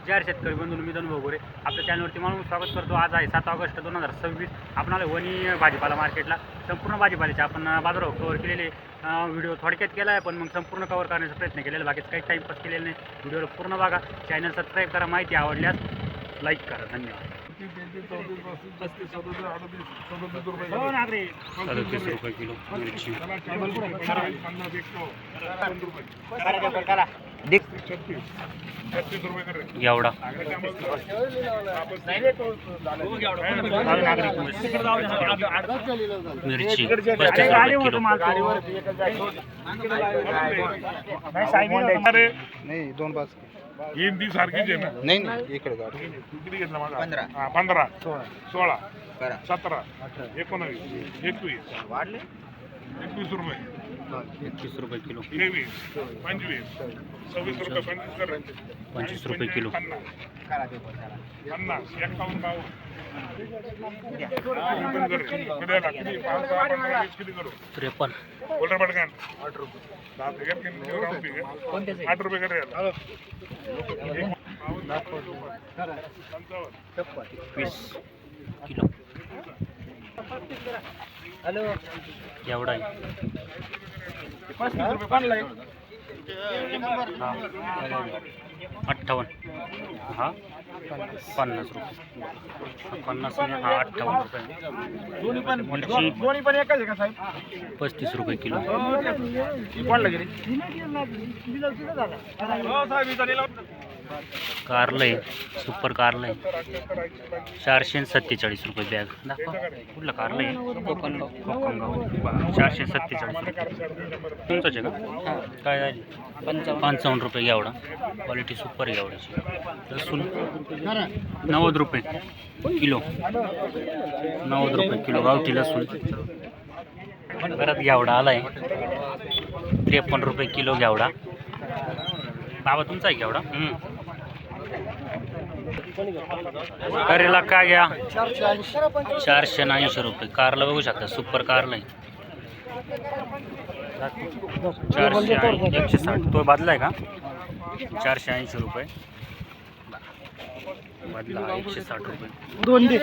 जय शेतकरी बंधूंनो, मी धनु भोगरे आपल्या चॅनलवरती म्हणून स्वागत करतो। आज आहे 7 ऑगस्ट 2026। आपण आलो वणी भाजीपाला मार्केटला। संपूर्ण भाजीपाल्याचे आपण बाजारावर कव्हर केलेले व्हिडिओ थोडक्यात केला आहे, पण मग संपूर्ण कव्हर करण्याचा प्रयत्न केलेला, बाकीच काही टाईमपास केलेला नाही। व्हिडिओला पूर्ण बघा, चॅनल सबस्क्राईब करा, माहिती आवडल्यास लाईक करा। धन्यवाद। 37 रुपये किलो मिरची, एवढा मिरची 35 रुपये नाही 2 5 हिंदी सारखीच आहे ना? नाही नाही इकडे गाडी किती घेतला माझा? 15 16 17 19 21 वाढले 21 रुपये 21 रुपये किलो, 23 25 26 रुपये 25 रुपये किलो, 50 51 53 बोल पटकन 8 रुपये 8 रुपये कर 20 किलो, हॅलो एवढा आहे 58 हा 50 रुपये 50 आणि हा 58 रुपये। दोन्ही पण एकच आहे का साहेब? 35 रुपये किलो, कारलं आहे, सुपर कारलं आहे 447 रुपये बॅग। दाखवा कुठलं कारलं आहे? कोकणगाव 447 तुमचंच आहे का? काय झाली? 55 रुपये एवढा, क्वालिटी सुपर एवढ्याची। लसूण 90 रुपये किलो, 90 रुपये किलो गावठी लसूण। परत घेवडा आलाय 53 रुपये किलो घेवडा। बाबा तुमचा आहे घेवडा? करेला काय घ्या? 480 रुपये। कारला बघू शकता, सुपर कारला आहे 160। तो बदला आहे का? 480 रुपये बदला, 160 रुपये। दोन दे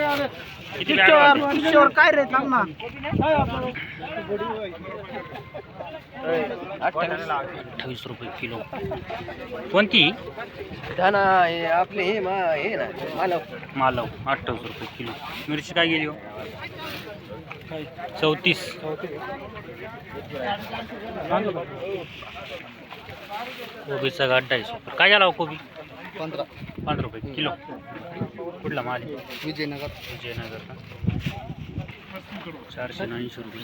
किती काय रे थांब ना 28 रुपये किलो। कोणती? आपले हे ना मालव 28 रुपये किलो। मिरची काय गेली हो? 34। कोबीचा गड्डा आहे सुपर। काय झाला हो कोबी? 15 रुपये किलो। कुठला माल आहे? विजयनगर का? 480 रुपये।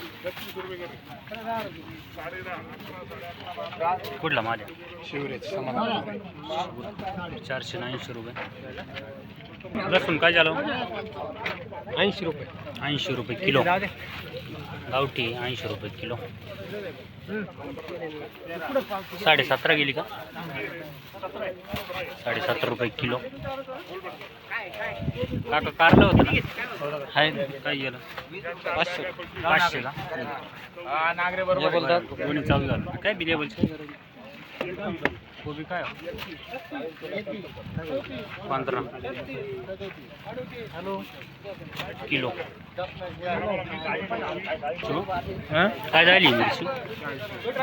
कुठला माल आहे? शिवरेज 480 रुपये। लसूण काय झालं? 80 रुपये 80 रुपये किलो गावठी, 80 रुपये किलो। 17.5 गेली का? 17.5 रुपये किलो। काका कारलं होतं ना? आहे काय गेलं? 500 का? कोणी चालू झालं काय बिलेबलचे? कोबी काय 15 किलो। काय झाली मिरची?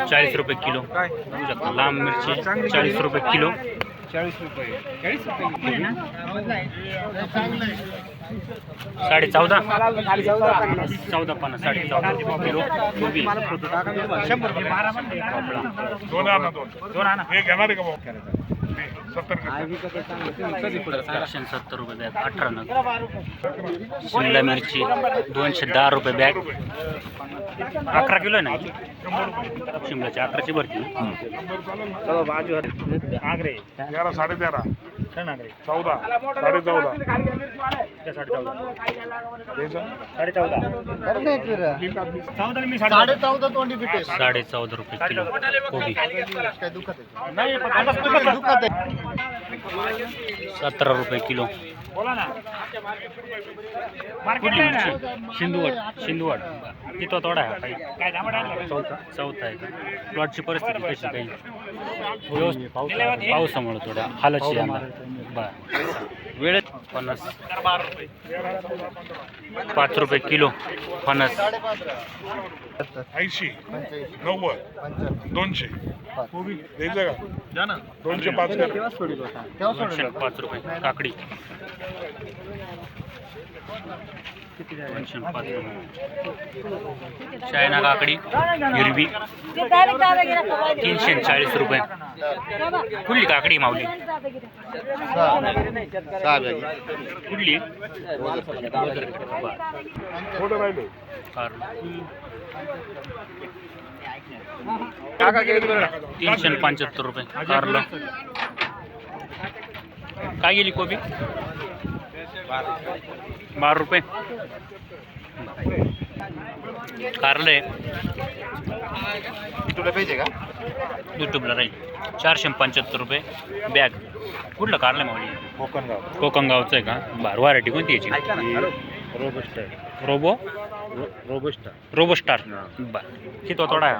40 रुपये किलो। बघू शकता लांब मिरची 40 रुपये किलो। 40 रुपये 14.5 14.50 14.5 किलो कोबी। 2 हे घेणार आहे का भाऊ? 70 170 रुपये बॅग, 18 नग। शिमला मिरची 210 रुपये बॅग, 11 किलो आहे ना शिमलाची? 11ची भरती। 13 14 14 14.5 रुपये किलो कोबी। 17 रुपये किलो। कुठली मिरची? शिंदवड तिथं थोडा आहे काही चौथा आहे का? प्लॉटची परिस्थिती कशी काही? पावसामुळे थोड्या हालतची यंदा बरं वेळेत फणस 5 रुपये किलो फणस 80 90 200 द्यायचं का 205 करा 205 रुपये काकडी 205 रुपये चायना काकडी हिरवी 340 रुपये कुठली काकडी माऊली कुठली थोडं राहिलं कारलं. काका किती बरं 375 रुपये कारलं. काय गेली कोबी 12 रुपये कारलं आहे तुला पाहिजे का यूट्यूबला राहील 475 रुपये बॅग कुठलं कारलं माऊली कोकणगावचं आहे का बरं व्हरायटी कोणती याची रोबोस्टार बरं किती थोडा आहे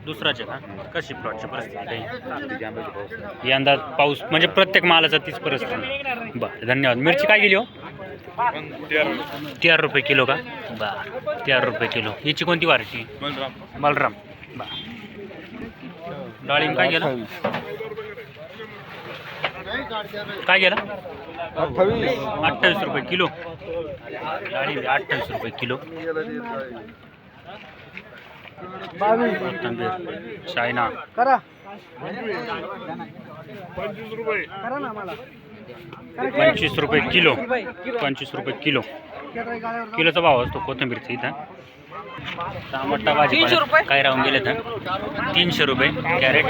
दुसराच आहे का कशी प्लॉटची परिस्थिती काही यंदा पाऊस म्हणजे प्रत्येक मालाचा तीच परिस्थिती बरं धन्यवाद. मिरची काय गेली हो 13 रुपये किलो का बरं 13 रुपये किलो याची कोणती व्हरायटी बलराम बरं. डाळिंब काय गेलं 28 रुपये किलो डाळिंब 28 रुपये किलो कोथिंबीर चायना करा 25 रुपये करा ना मला 25 रुपये किलो 25 रुपये किलो किलोचा भाव असतो कोथिंबीरचा इथं. टमाटा भाजी काय राहून गेले तर 300 रुपये कॅरेट